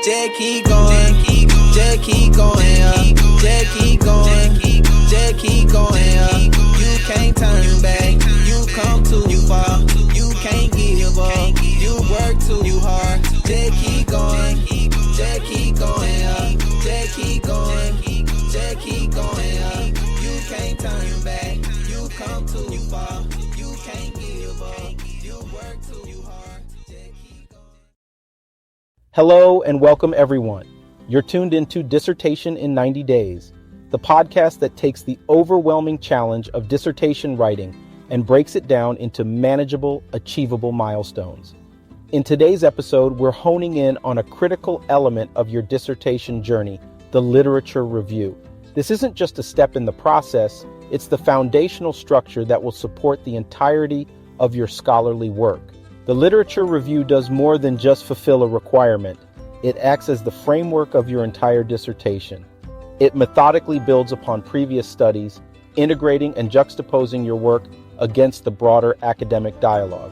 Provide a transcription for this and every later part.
Just keep going, just keep going up, just keep going, just keep going up. You can't turn back, you come too far, you can't give up, you work too hard. Just keep going, just keep going up, just keep going, just keep going up. You can't turn back, you come too far, you can't give up, you work too hard. Hello and welcome everyone. You're tuned into Dissertation in 90 Days, the podcast that takes the overwhelming challenge of dissertation writing and breaks it down into manageable, achievable milestones. In today's episode, we're honing in on a critical element of your dissertation journey, the literature review. This isn't just a step in the process, it's the foundational structure that will support the entirety of your scholarly work. The literature review does more than just fulfill a requirement. It acts as the framework of your entire dissertation. It methodically builds upon previous studies, integrating and juxtaposing your work against the broader academic dialogue.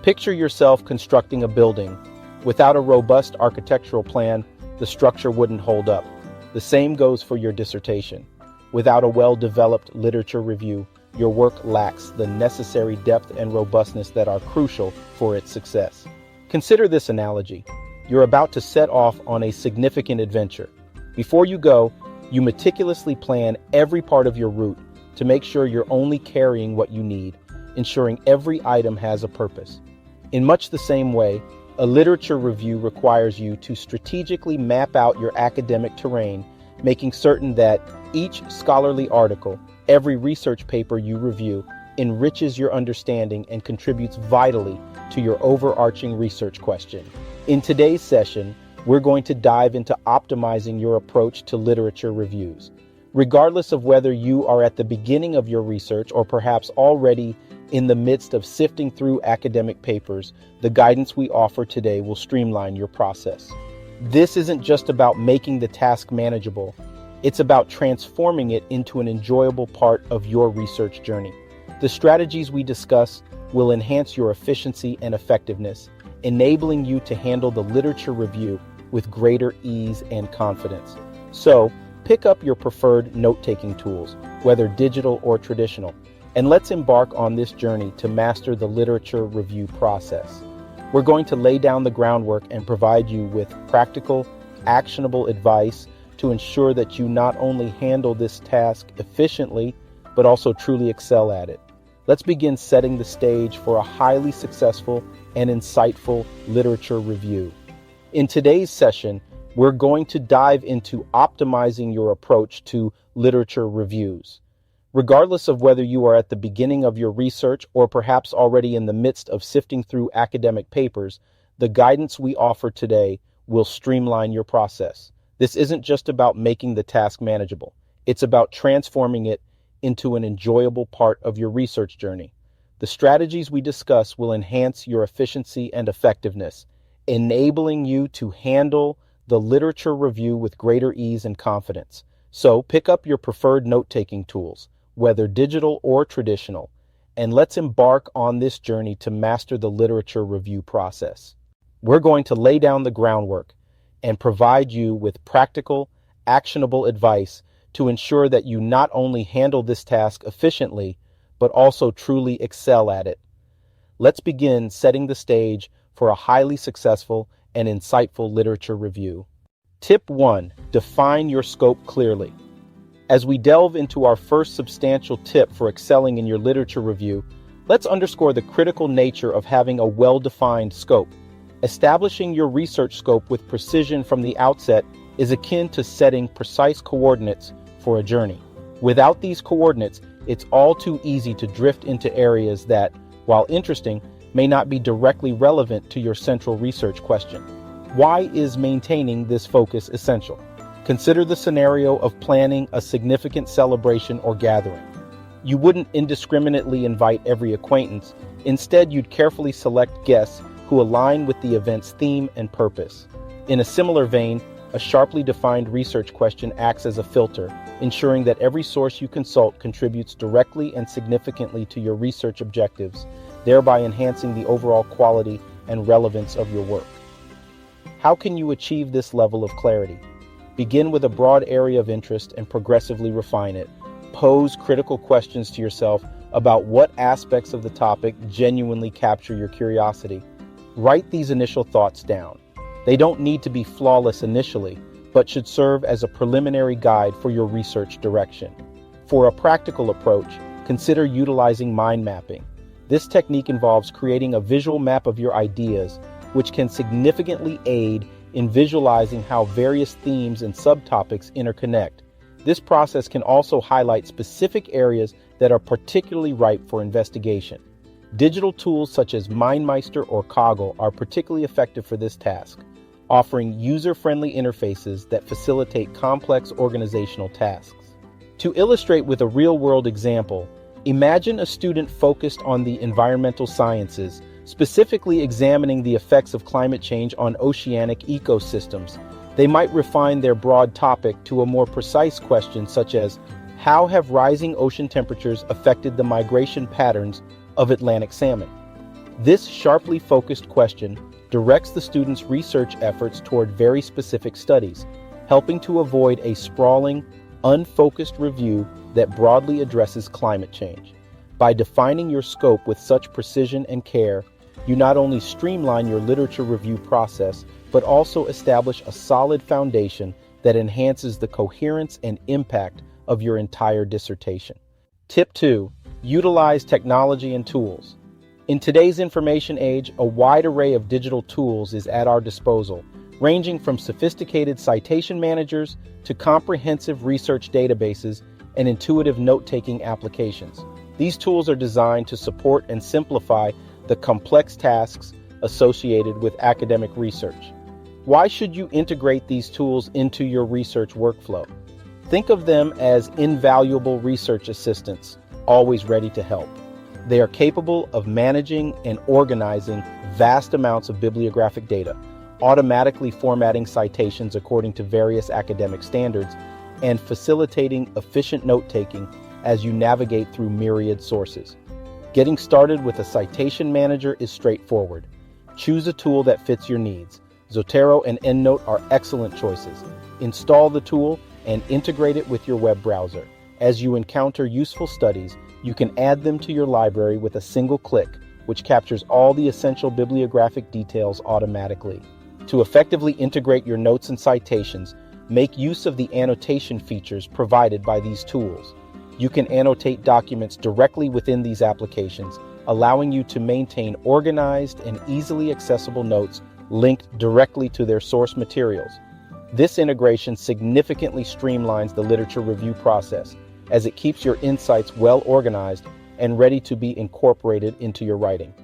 Picture yourself constructing a building. Without a robust architectural plan, the structure wouldn't hold up. The same goes for your dissertation. Without a well-developed literature review, your work lacks the necessary depth and robustness that are crucial for its success. Consider this analogy. You're about to set off on a significant adventure. Before you go, you meticulously plan every part of your route to make sure you're only carrying what you need, ensuring every item has a purpose. In much the same way, a literature review requires you to strategically map out your academic terrain, making certain that each scholarly article, every research paper you review, enriches your understanding and contributes vitally to your overarching research question. In today's session, we're going to dive into optimizing your approach to literature reviews. Regardless of whether you are at the beginning of your research or perhaps already in the midst of sifting through academic papers, the guidance we offer today will streamline your process. This isn't just about making the task manageable. It's about transforming it into an enjoyable part of your research journey. The strategies we discuss will enhance your efficiency and effectiveness, enabling you to handle the literature review with greater ease and confidence. So, pick up your preferred note-taking tools, whether digital or traditional, and let's embark on this journey to master the literature review process. We're going to lay down the groundwork and provide you with practical, actionable advice to ensure that you not only handle this task efficiently, but also truly excel at it. Let's begin setting the stage for a highly successful and insightful literature review. In today's session, we're going to dive into optimizing your approach to literature reviews. Regardless of whether you are at the beginning of your research or perhaps already in the midst of sifting through academic papers, the guidance we offer today will streamline your process. This isn't just about making the task manageable. It's about transforming it into an enjoyable part of your research journey. The strategies we discuss will enhance your efficiency and effectiveness, enabling you to handle the literature review with greater ease and confidence. So pick up your preferred note-taking tools, whether digital or traditional, and let's embark on this journey to master the literature review process. We're going to lay down the groundwork and provide you with practical, actionable advice to ensure that you not only handle this task efficiently, but also truly excel at it. Let's begin setting the stage for a highly successful and insightful literature review. Tip 1. Define your scope clearly. As we delve into our first substantial tip for excelling in your literature review, let's underscore the critical nature of having a well-defined scope. Establishing your research scope with precision from the outset is akin to setting precise coordinates for a journey. Without these coordinates, it's all too easy to drift into areas that, while interesting, may not be directly relevant to your central research question. Why is maintaining this focus essential? Consider the scenario of planning a significant celebration or gathering. You wouldn't indiscriminately invite every acquaintance. Instead, you'd carefully select guests who align with the event's theme and purpose. In a similar vein, a sharply defined research question acts as a filter, ensuring that every source you consult contributes directly and significantly to your research objectives, thereby enhancing the overall quality and relevance of your work. How can you achieve this level of clarity? Begin with a broad area of interest and progressively refine it. Pose critical questions to yourself about what aspects of the topic genuinely capture your curiosity. Write these initial thoughts down. They don't need to be flawless initially, but should serve as a preliminary guide for your research direction. For a practical approach, consider utilizing mind mapping. This technique involves creating a visual map of your ideas, which can significantly aid in visualizing how various themes and subtopics interconnect. This process can also highlight specific areas that are particularly ripe for investigation. Digital tools such as MindMeister or Coggle are particularly effective for this task, offering user-friendly interfaces that facilitate complex organizational tasks. To illustrate with a real-world example, imagine a student focused on the environmental sciences, specifically examining the effects of climate change on oceanic ecosystems. They might refine their broad topic to a more precise question such as, how have rising ocean temperatures affected the migration patterns of Atlantic salmon? This sharply focused question directs the student's research efforts toward very specific studies, helping to avoid a sprawling, unfocused review that broadly addresses climate change. By defining your scope with such precision and care, you not only streamline your literature review process, but also establish a solid foundation that enhances the coherence and impact of your entire dissertation. Tip 2. Utilize technology and tools. In today's information age, a wide array of digital tools is at our disposal, ranging from sophisticated citation managers to comprehensive research databases and intuitive note-taking applications. These tools are designed to support and simplify the complex tasks associated with academic research. Why should you integrate these tools into your research workflow? Think of them as invaluable research assistants, always ready to help. They are capable of managing and organizing vast amounts of bibliographic data, automatically formatting citations according to various academic standards, and facilitating efficient note-taking as you navigate through myriad sources. Getting started with a citation manager is straightforward. Choose a tool that fits your needs. Zotero and EndNote are excellent choices. Install the tool and integrate it with your web browser. As you encounter useful studies, you can add them to your library with a single click, which captures all the essential bibliographic details automatically. To effectively integrate your notes and citations, make use of the annotation features provided by these tools. You can annotate documents directly within these applications, allowing you to maintain organized and easily accessible notes linked directly to their source materials. This integration significantly streamlines the literature review process, as it keeps your insights well organized and ready to be incorporated into your writing.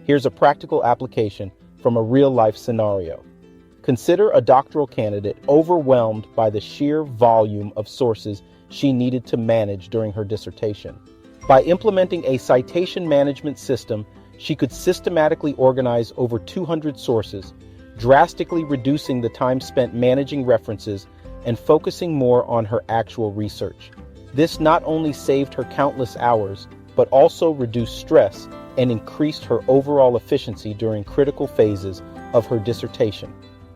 Here's a practical application from a real-life scenario. Consider a doctoral candidate overwhelmed by the sheer volume of sources she needed to manage during her dissertation. By implementing a citation management system, she could systematically organize over 200 sources, drastically reducing the time spent managing references and focusing more on her actual research. This not only saved her countless hours, but also reduced stress and increased her overall efficiency during critical phases of her dissertation.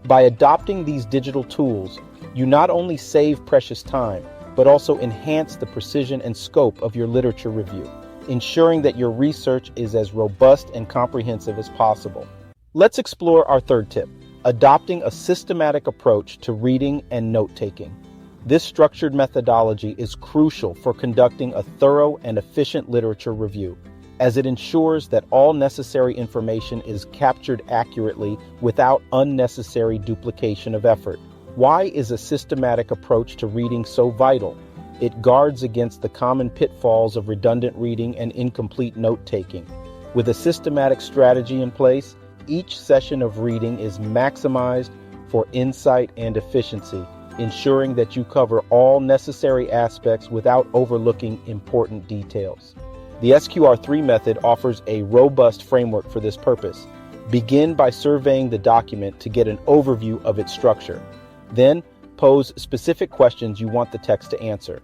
By adopting these digital tools, you not only save precious time, but also enhance the precision and scope of your literature review, ensuring that your research is as robust and comprehensive as possible. Let's explore our third tip, adopting a systematic approach to reading and note-taking. This structured methodology is crucial for conducting a thorough and efficient literature review, as it ensures that all necessary information is captured accurately without unnecessary duplication of effort. Why is a systematic approach to reading so vital? It guards against the common pitfalls of redundant reading and incomplete note-taking. With a systematic strategy in place, each session of reading is maximized for insight and efficiency, ensuring that you cover all necessary aspects without overlooking important details. The SQR3 method offers a robust framework for this purpose. Begin by surveying the document to get an overview of its structure. Then, pose specific questions you want the text to answer.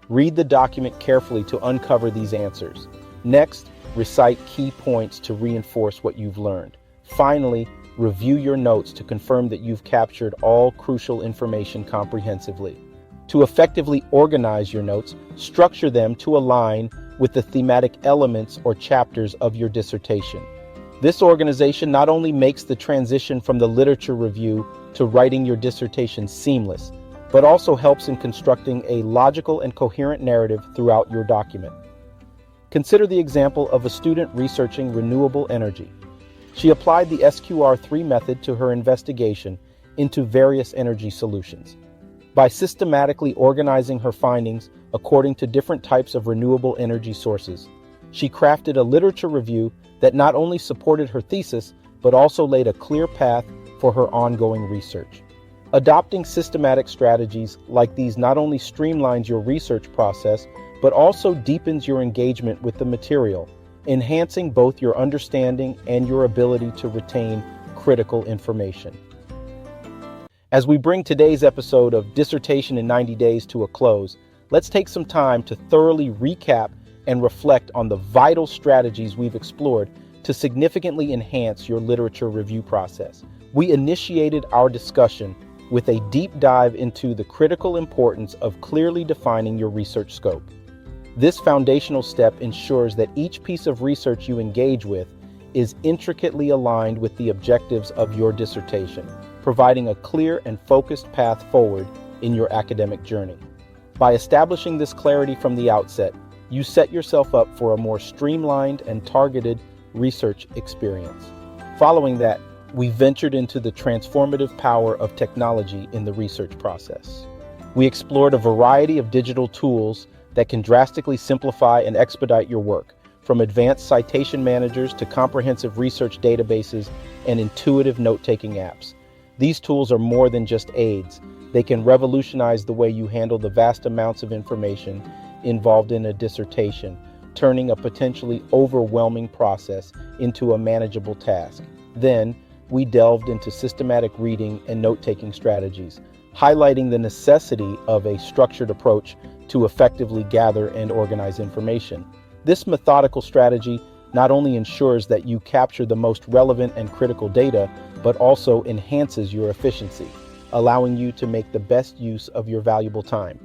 Read the document carefully to uncover these answers. Next, recite key points to reinforce what you've learned. Finally, review your notes to confirm that you've captured all crucial information comprehensively. To effectively organize your notes, structure them to align with the thematic elements or chapters of your dissertation. This organization not only makes the transition from the literature review to writing your dissertation seamless, but also helps in constructing a logical and coherent narrative throughout your document. Consider the example of a student researching renewable energy. She applied the SQR3 method to her investigation into various energy solutions. By systematically organizing her findings according to different types of renewable energy sources, she crafted a literature review that not only supported her thesis, but also laid a clear path for her ongoing research. Adopting systematic strategies like these not only streamlines your research process, but also deepens your engagement with the material, enhancing both your understanding and your ability to retain critical information. As we bring today's episode of Dissertation in 90 Days to a close, let's take some time to thoroughly recap and reflect on the vital strategies we've explored to significantly enhance your literature review process. We initiated our discussion with a deep dive into the critical importance of clearly defining your research scope. This foundational step ensures that each piece of research you engage with is intricately aligned with the objectives of your dissertation, providing a clear and focused path forward in your academic journey. By establishing this clarity from the outset, you set yourself up for a more streamlined and targeted research experience. Following that, we ventured into the transformative power of technology in the research process. We explored a variety of digital tools that can drastically simplify and expedite your work, from advanced citation managers to comprehensive research databases and intuitive note-taking apps. These tools are more than just aids. They can revolutionize the way you handle the vast amounts of information involved in a dissertation, turning a potentially overwhelming process into a manageable task. Then, we delved into systematic reading and note-taking strategies, highlighting the necessity of a structured approach to effectively gather and organize information. This methodical strategy not only ensures that you capture the most relevant and critical data, but also enhances your efficiency, allowing you to make the best use of your valuable time.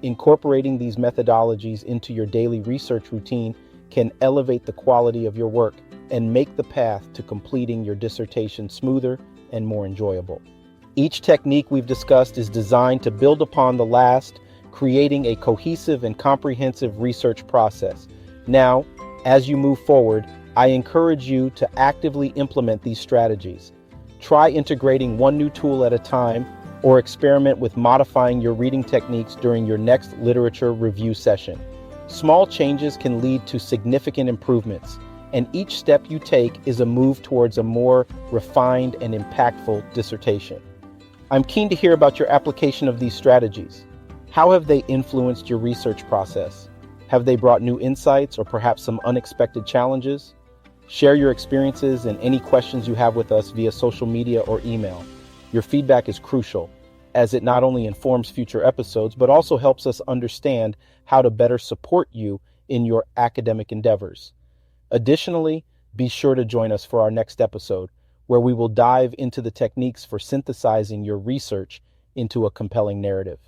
Incorporating these methodologies into your daily research routine can elevate the quality of your work and make the path to completing your dissertation smoother and more enjoyable. Each technique we've discussed is designed to build upon the last, creating a cohesive and comprehensive research process. Now, as you move forward, I encourage you to actively implement these strategies. Try integrating one new tool at a time, or experiment with modifying your reading techniques during your next literature review session. Small changes can lead to significant improvements, and each step you take is a move towards a more refined and impactful dissertation. I'm keen to hear about your application of these strategies. How have they influenced your research process? Have they brought new insights or perhaps some unexpected challenges? Share your experiences and any questions you have with us via social media or email. Your feedback is crucial, as it not only informs future episodes, but also helps us understand how to better support you in your academic endeavors. Additionally, be sure to join us for our next episode, where we will dive into the techniques for synthesizing your research into a compelling narrative.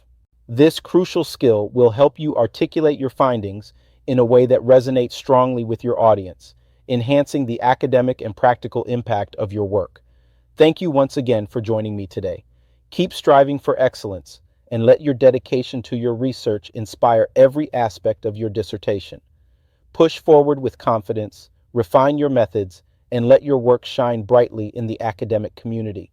This crucial skill will help you articulate your findings in a way that resonates strongly with your audience, enhancing the academic and practical impact of your work. Thank you once again for joining me today. Keep striving for excellence and let your dedication to your research inspire every aspect of your dissertation. Push forward with confidence, refine your methods, and let your work shine brightly in the academic community.